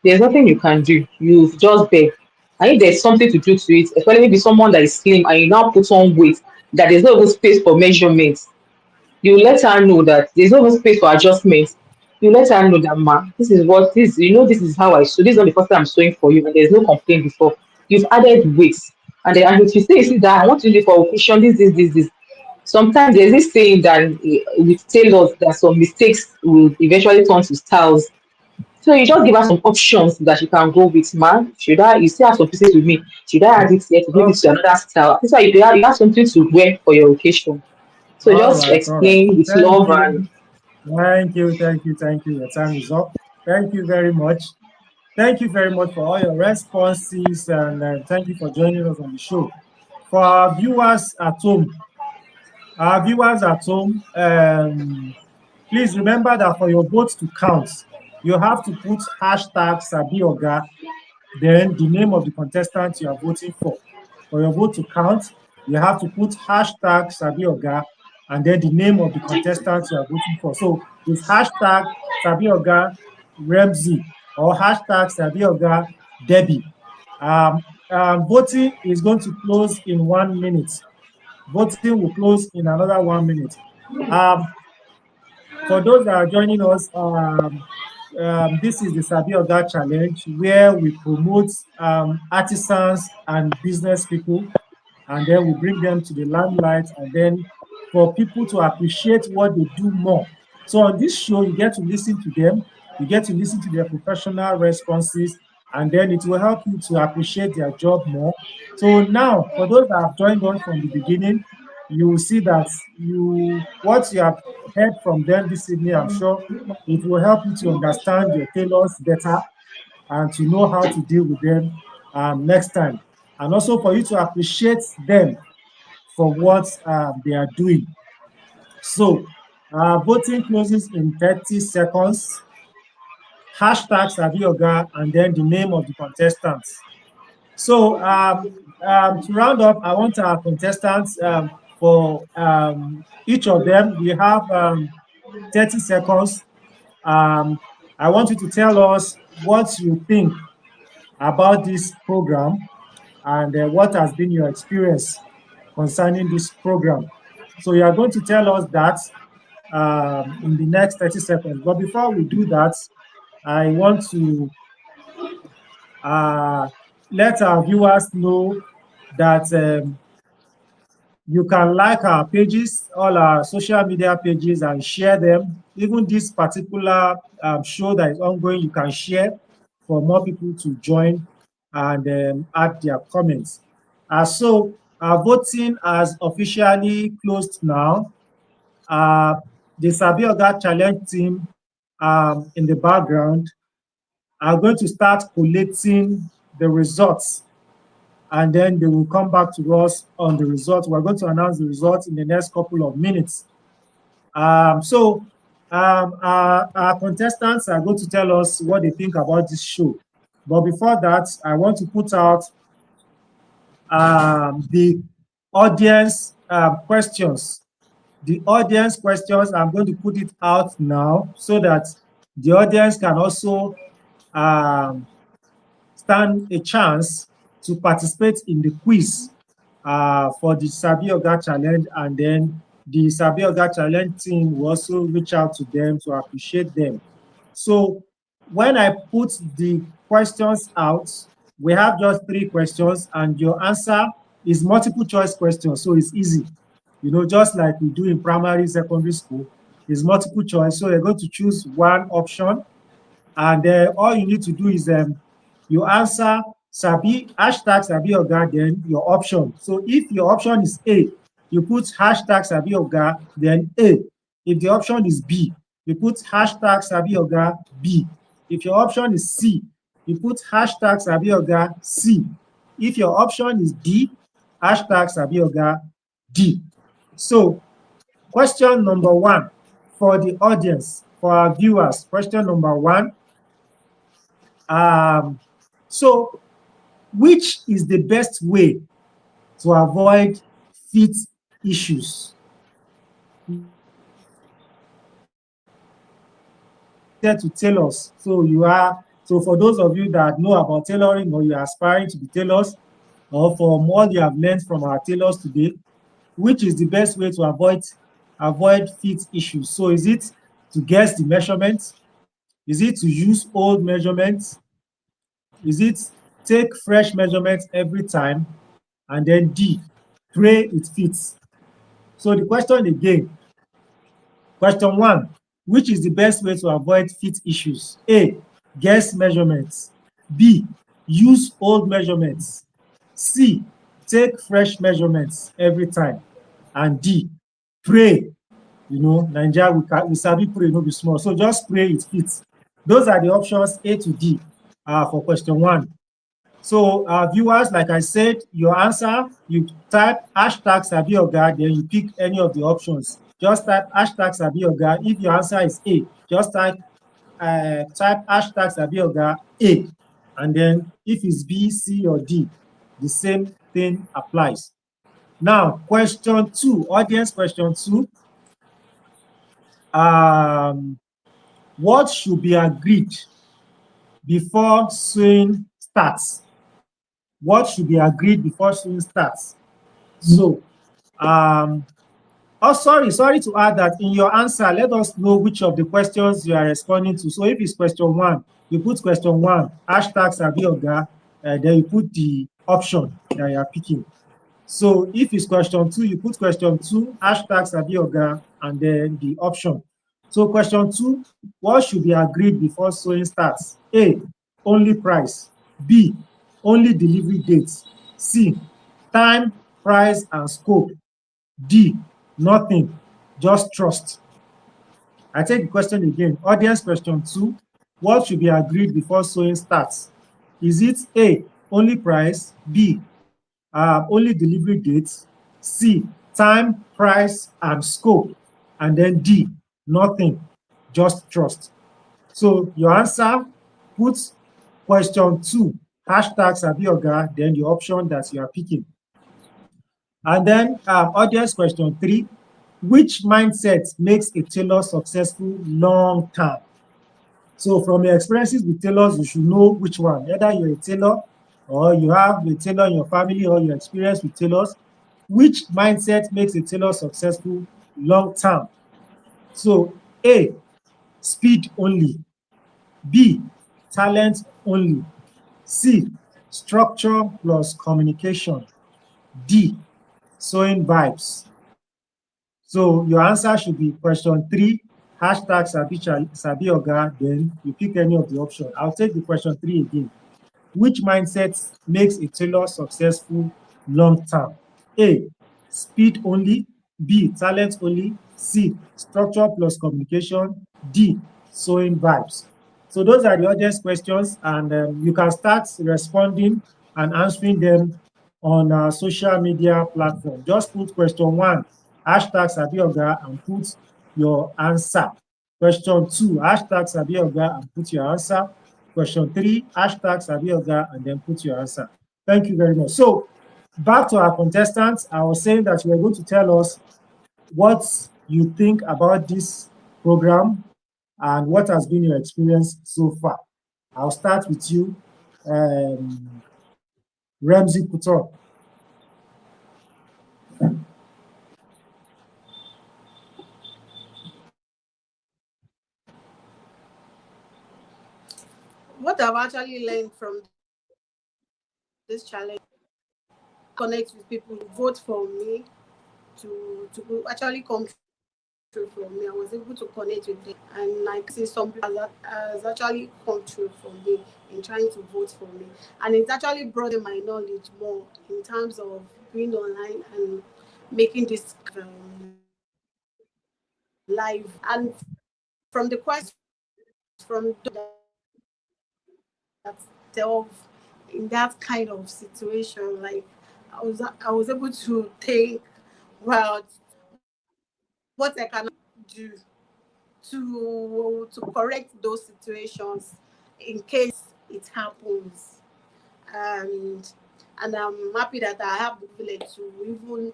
there's nothing you can do. You've just beg. And if there's something to do to it, especially maybe someone that is slim and you now put on weight that there's no even space for measurements, you let her know that there's no even space for adjustments. You let her know that ma, this is what this this is how I sew. This is not the first time I'm sewing for you, and there's no complaint before. You've added weight. And if you say, see that I want to do it for occasion, this. Sometimes there's this saying that with tailors that some mistakes will eventually turn to styles, so you just give her some options that you can go with, man. Should I? You still have some pieces with me. Should I add it here to give it to Okay. another style? That's why you have something to wear for your occasion. So All just right. All right. explain with Thank love you. and Thank you. Thank you. Thank you. Your time is up. Thank you very much. Thank you very much for all your responses, and thank you for joining us on the show. For our viewers at home, please remember that for your votes to count, you have to put hashtag Sabi Oga, then the name of the contestant you are voting for. For your vote to count, you have to put hashtag Sabi Oga and then the name of the contestant you are voting for. So it's hashtag Sabi Oga REMZY or hashtag Sabi Oga Debbie. Voting is going to close in 1 minute. Voting will close in another 1 minute. Um, for those that are joining us, this is the Sabi Oga Challenge, where we promote artisans and business people, and then we bring them to the limelight, and then for people to appreciate what they do more. So on this show, you get to listen to them, you get to listen to their professional responses, and then it will help you to appreciate their job more. So now, for those that have joined us from the beginning, you will see that what you have heard from them this evening, I'm sure it will help you to understand your tailors better and to know how to deal with them next time. And also for you to appreciate them for what they are doing. So voting closes in 30 seconds. Hashtag Savioga and then the name of the contestants. So to round up, I want our contestants for each of them, we have 30 seconds. I want you to tell us what you think about this program and what has been your experience concerning this program. So you are going to tell us that in the next 30 seconds. But before we do that, I want to let our viewers know that you can like our pages, all our social media pages, and share them. Even this particular show that is ongoing, you can share for more people to join and add their comments. So voting has officially closed now. The Sabi Oga Challenge team in the background are going to start collating the results, and then they will come back to us on the results. We're going to announce the results in the next couple of minutes. Our contestants are going to tell us what they think about this show. But before that, I want to put out the audience questions. The audience questions, I'm going to put it out now so that the audience can also stand a chance to participate in the quiz for the Sabi Oga Challenge, and then the Sabi Oga Challenge team will also reach out to them to appreciate them. So when I put the questions out, we have just 3 questions, and your answer is multiple choice questions, so it's easy. You know, just like we do in primary, secondary school, it's multiple choice. So you're going to choose one option, and all you need to do is you answer Sabi, hashtag Sabi Oga, then your option. So if your option is A, you put hashtag Sabi Oga, then A. If the option is B, you put hashtag Sabi Oga, B. If your option is C, you put hashtag Sabi Oga, C. If your option is D, hashtag Sabi Oga, D. So question number 1 for the audience, for our viewers, question number 1. So which is the best way to avoid fit issues? To tailors. So for those of you that know about tailoring, or you're aspiring to be tailors, or from what you have learned from our tailors today, which is the best way to avoid fit issues? So is it to guess the measurements? Is it to use old measurements? Is it take fresh measurements every time? And then D, pray it fits. So the question again, question 1, which is the best way to avoid fit issues? A, guess measurements. B, use old measurements. C, take fresh measurements every time. And D, pray. You know, Nigeria, we sabi pray, no be small. So just pray it fits. Those are the options A to D for question 1. So viewers, like I said, your answer, you type hashtag Sabi Oga, then you pick any of the options. Just type hashtag Sabi Oga. If your answer is A, just type hashtag Sabi Oga A. And then if it's B, C, or D, the same thing applies. Now, question 2, audience question 2. What should be agreed before sewing starts? What should be agreed before sewing starts? So, sorry to add that in your answer, let us know which of the questions you are responding to. So if it's question 1, you put question 1, hashtag Sabi Oga, then you put the option that you are picking. So if it's question 2, you put question 2, hashtag Sabi Oga, and then the option. So question 2, what should be agreed before sewing starts? A, only price. B, only delivery dates. C, time, price, and scope. D, nothing, just trust. I take the question again. Audience question 2, what should be agreed before sewing starts? Is it A, only price, B, only delivery dates, C, time, price, and scope, and then D, nothing, just trust. So your answer, put question 2, hashtag Sabi Oga, then the option that you are picking. And then audience question 3, which mindset makes a tailor successful long term? So from your experiences with tailors, you should know which one. Either you're a tailor or you have a tailor in your family or your experience with tailors. Which mindset makes a tailor successful long term? So A, speed only. B, talent only. C, structure plus communication. D, sewing vibes. So your answer should be question 3, hashtag Sabi Oga, then you pick any of the options. I'll take the question 3 again. Which mindset makes a tailor successful long term? A, speed only. B, talent only. C, structure plus communication. D, sewing vibes. So those are the audience questions, and you can start responding and answering them on our social media platform. Just put question 1, hashtag Sabi Oga, and put your answer. Question 2, hashtag Sabi Oga, and put your answer. Question 3, hashtag Sabi Oga, and then put your answer. Thank you very much. So back to our contestants, I was saying that you are going to tell us what you think about this program and what has been your experience so far. I'll start with you, REMZY Couture. What I've actually learned from this challenge, connect with people who vote for me to actually come true for me. I was able to connect with them, and I see some people that has actually come true for me in trying to vote for me, and it's actually broadened my knowledge more in terms of being online and making this live. And from the questions from that delve in that kind of situation, like I was able to think, well, what I can do to correct those situations in case it happens. And I'm happy that I have the village to even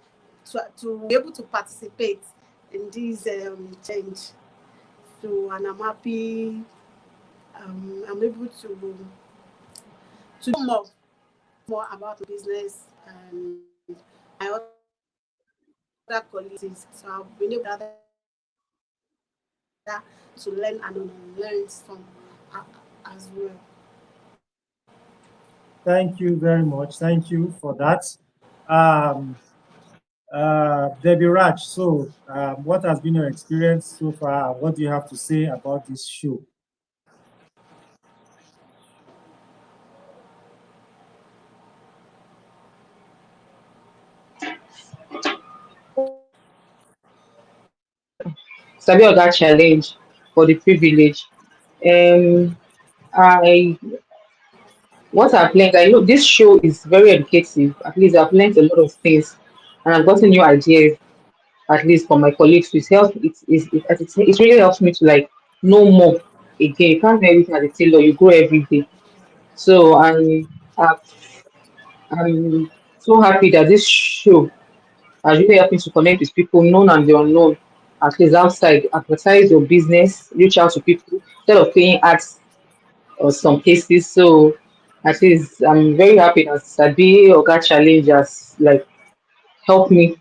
to be able to participate in this change. So, and I'm happy I'm able to know more about the business and my other colleagues. So I've been able to learn and unlearn some as well. Thank you very much. Thank you for that. Um, Debbie Raj, so what has been your experience so far? What do you have to say about this show? Sabi Oga challenge for the privilege. Um, I what I've learned, I know this show is very educative. At least I've learned a lot of things, and I've gotten new ideas. At least from my colleagues, it's helped. It really helps me to like know more again. You can't do everything as a tailor. You grow every day. So I'm so happy that this show has really helped me to connect with people known and the unknown. At least outside, advertise your business, reach out to people instead of paying ads or some cases. So at least I'm very happy that Sabi Oga Challenge has like helped me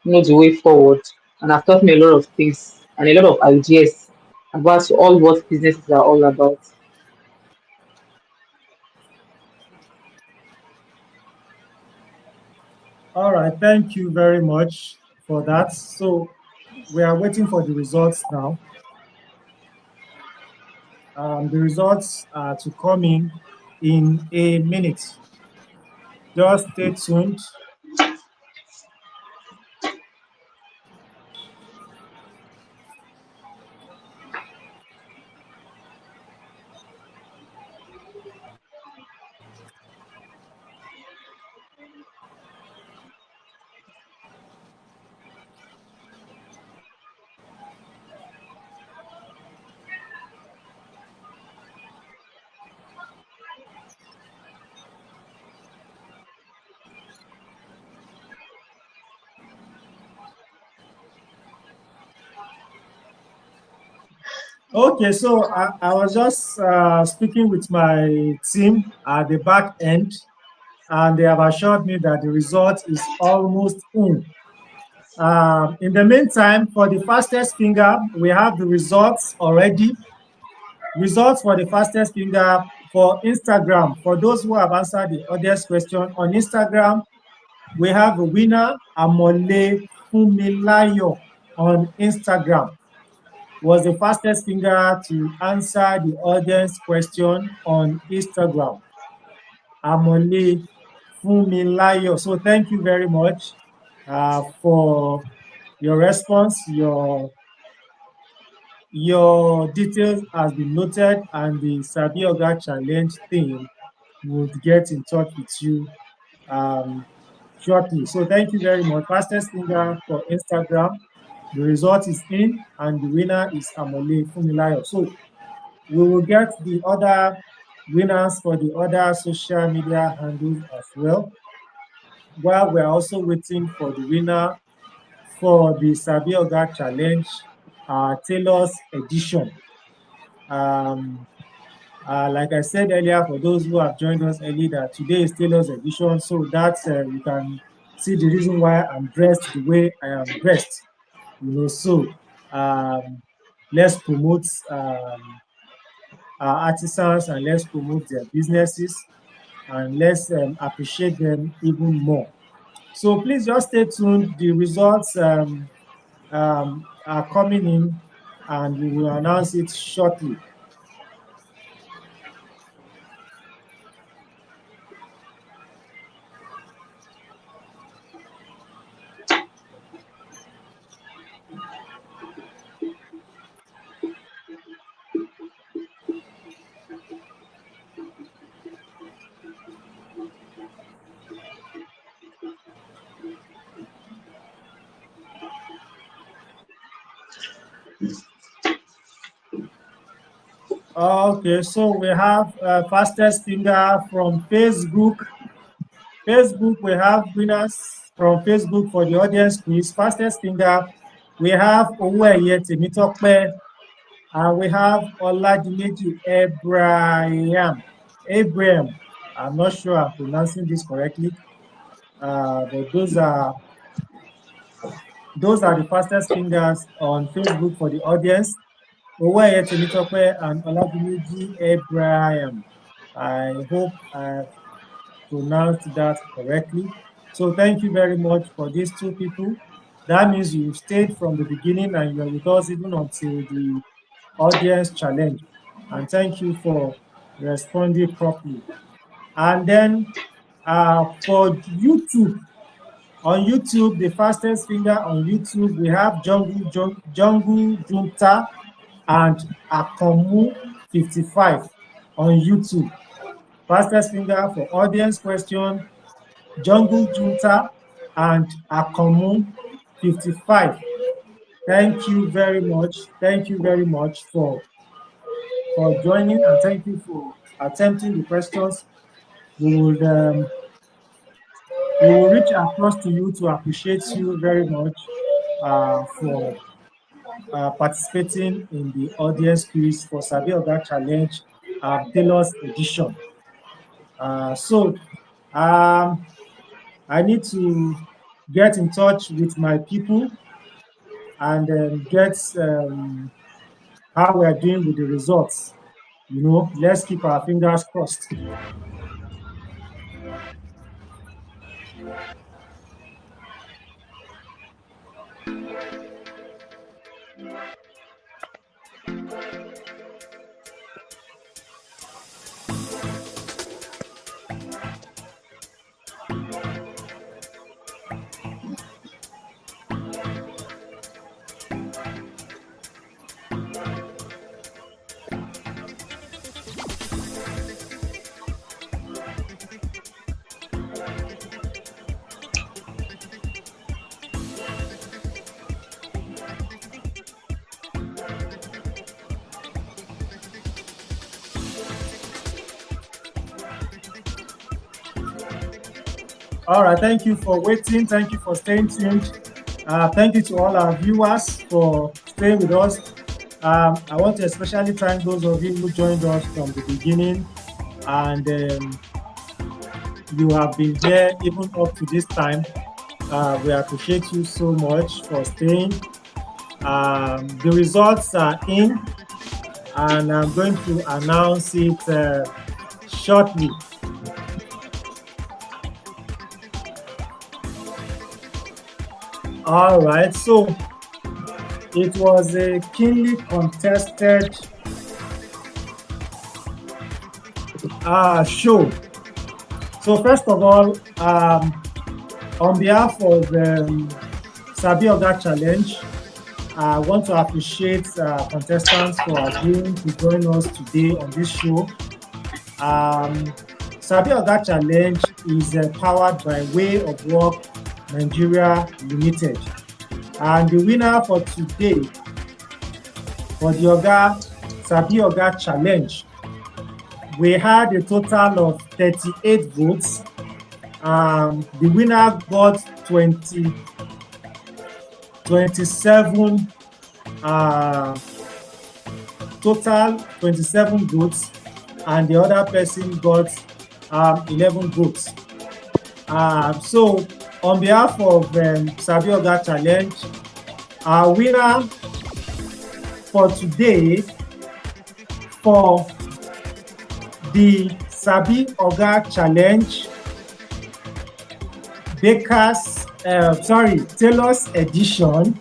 know the way forward and have taught me a lot of things and a lot of ideas about all what businesses are all about. All right, thank you very much for that. So we are waiting for the results now. The results are to come in a minute. Just stay tuned. Okay, so I was just speaking with my team at the back end, and they have assured me that the result is almost in. In the meantime, for the fastest finger, we have the results already. Results for the fastest finger for Instagram. For those who have answered the audience question on Instagram, we have a winner, Amole Fumilayo on Instagram. Was the fastest finger to answer the audience question on Instagram. Amole Fumilayo. So thank you very much for your response. Your details has been noted, and the Sabi Oga Challenge team would get in touch with you shortly. So thank you very much. Fastest finger for Instagram. The result is in, and the winner is Amole Fumilayo. So we will get the other winners for the other social media handles as well, while we're also waiting for the winner for the Sabi Oga Challenge Tailor'S edition. Like I said earlier, for those who have joined us early, that today is Tailor'S edition, so that you can see the reason why I'm dressed the way I am dressed. So let's promote our artisans, and let's promote their businesses, and let's appreciate them even more. So please just stay tuned. The results are coming in, and we will announce it shortly. Okay, so we have fastest finger from Facebook. Facebook, we have winners from Facebook for the audience quiz. Fastest finger, we have Oweye Temitope, and we have Oladimeji Abraham. Abraham, I'm not sure I'm pronouncing this correctly, but those are the fastest fingers on Facebook for the audience. Oweye Temitope and Oladimeji Abraham. I hope I've pronounced that correctly. So thank you very much for these two people. That means you stayed from the beginning and you're with us even until the audience challenge. And thank you for responding properly. And then for YouTube, on YouTube, the fastest finger on YouTube, we have Jungle Junta and Akomu 55 on YouTube. Fastest finger for audience question, Jungle Junta and Akomu 55. Thank you very much. Thank you very much for joining, and thank you for attempting the questions. We will reach across to you to appreciate you very much for participating in the audience quiz for Sabi Oga Challenge Tailor'S edition. So I need to get in touch with my people and get how we are doing with the results. Let's keep our fingers crossed. All right, thank you for waiting. Thank you for staying tuned. Thank you to all our viewers for staying with us. I want to especially thank those of you who joined us from the beginning, and you have been here even up to this time. We appreciate you so much for staying. The results are in, and I'm going to announce it shortly. All right, so it was a keenly contested show. So first of all, on behalf of Sabi Oga Challenge, I want to appreciate contestants for agreeing to join us today on this show. Sabi Oga Challenge is powered by Way of Work Nigeria Limited. And the winner for today for the Sabi Oga Challenge, we had a total of 38 votes. The winner got 27 total 27 votes, and the other person got 11 votes. So on behalf of Sabi Oga Challenge, our winner for today for the Sabi Oga Challenge Tailor'S edition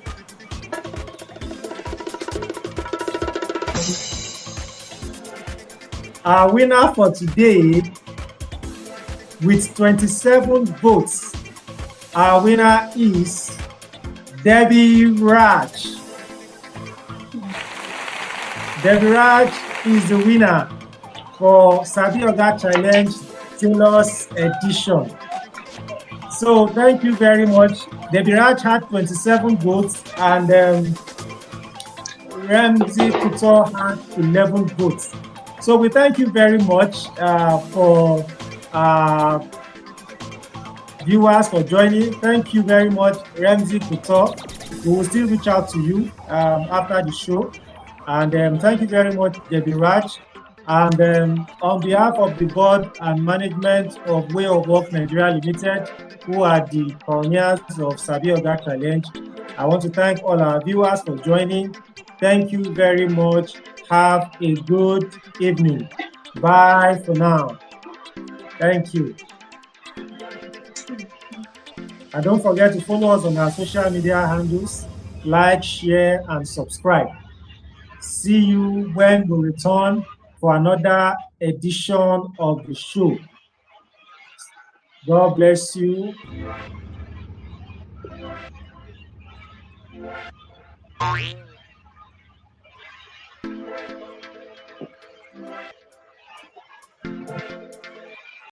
our winner for today with 27 votes, our winner is Debbie Raj. Debbie Raj is the winner for Sabi Oga Challenge Tailor'S edition. So thank you very much. Debbie Raj had 27 votes, and REMZY had 11 votes. So we thank you very much for viewers for joining. Thank you very much, REMZY. We will still reach out to you after the show. And thank you very much, Debbie Raj. And on behalf of the board and management of Way of Work Nigeria Limited, who are the pioneers of Sabi Oga Challenge, I want to thank all our viewers for joining. Thank you very much. Have a good evening. Bye for now. Thank you. And don't forget to follow us on our social media handles. Like, share, and subscribe. See you when we return for another edition of the show. God bless you.